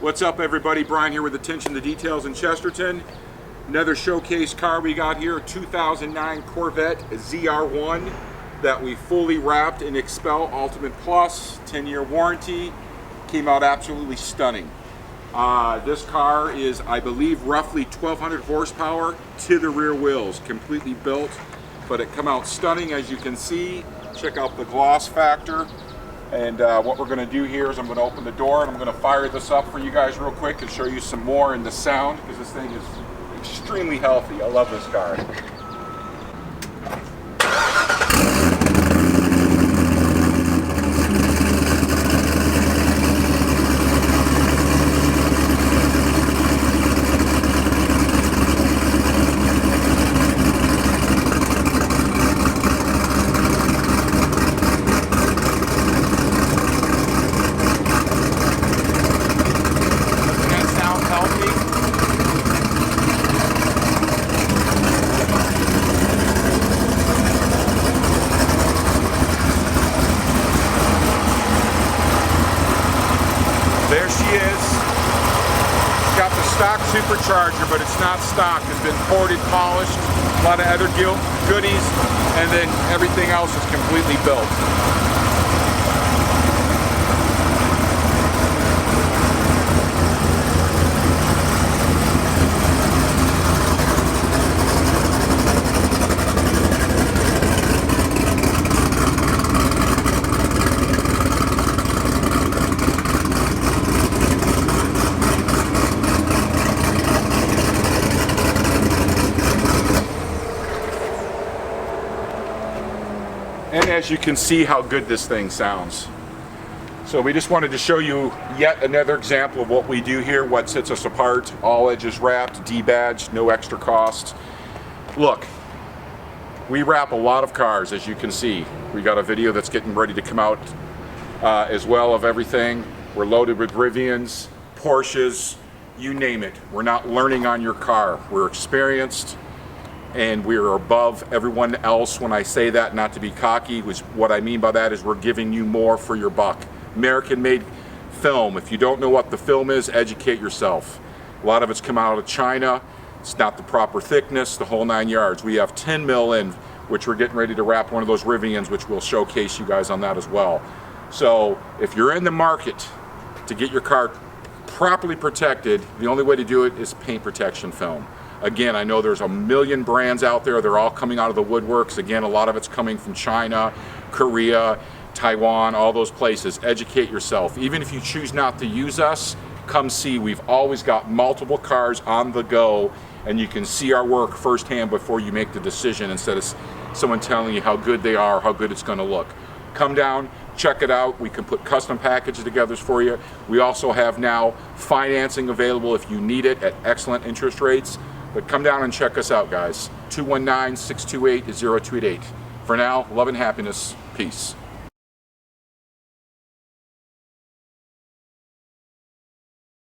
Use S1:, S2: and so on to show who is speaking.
S1: What's up, everybody? Brian here with Attention to Details in Chesterton. Another showcase car we got here, 2009 Corvette ZR1 that we fully wrapped in XPEL Ultimate Plus, 10-year warranty. Came out absolutely stunning. This car is, I believe, roughly 1,200 horsepower to the rear wheels, completely built, but it come out stunning, as you can see. Check out the gloss factor. And what we're going to do here is I'm going to open the door and I'm going to fire this up for you guys real quick and show you some more in the sound, because this thing is extremely healthy. I love this car. There she is. It's got the stock supercharger, but it's not stock. It's been ported, polished, a lot of other goodies, and then everything else is completely built. And as you can see how good this thing sounds. So we just wanted to show you yet another example of what we do here, what sets us apart. All edges wrapped, debadged, no extra cost. Look, we wrap a lot of cars, as you can see. We got a video that's getting ready to come out as well of everything. We're loaded with Rivians, Porsches, you name it. We're not learning on your car. We're experienced. And we're above everyone else. When I say that, not to be cocky, which what I mean by that is we're giving you more for your buck. American-made film. If you don't know what the film is, educate yourself. A lot of it's come out of China. It's not the proper thickness, the whole 9 yards. We have 10 mil in, which we're getting ready to wrap one of those Rivians, which we'll showcase you guys on that as well. So if you're in the market to get your car properly protected, the only way to do it is paint protection film. Again, I know there's a million brands out there. They're all coming out of the woodworks. Again, a lot of it's coming from China, Korea, Taiwan, all those places. Educate yourself. Even if you choose not to use us, come see. We've always got multiple cars on the go, and you can see our work firsthand before you make the decision, instead of someone telling you how good they are, how good it's going to look. Come down, check it out. We can put custom packages together for you. We also have now financing available if you need it at excellent interest rates. But come down and check us out, guys. 219-628-0288. For now, love and happiness. Peace.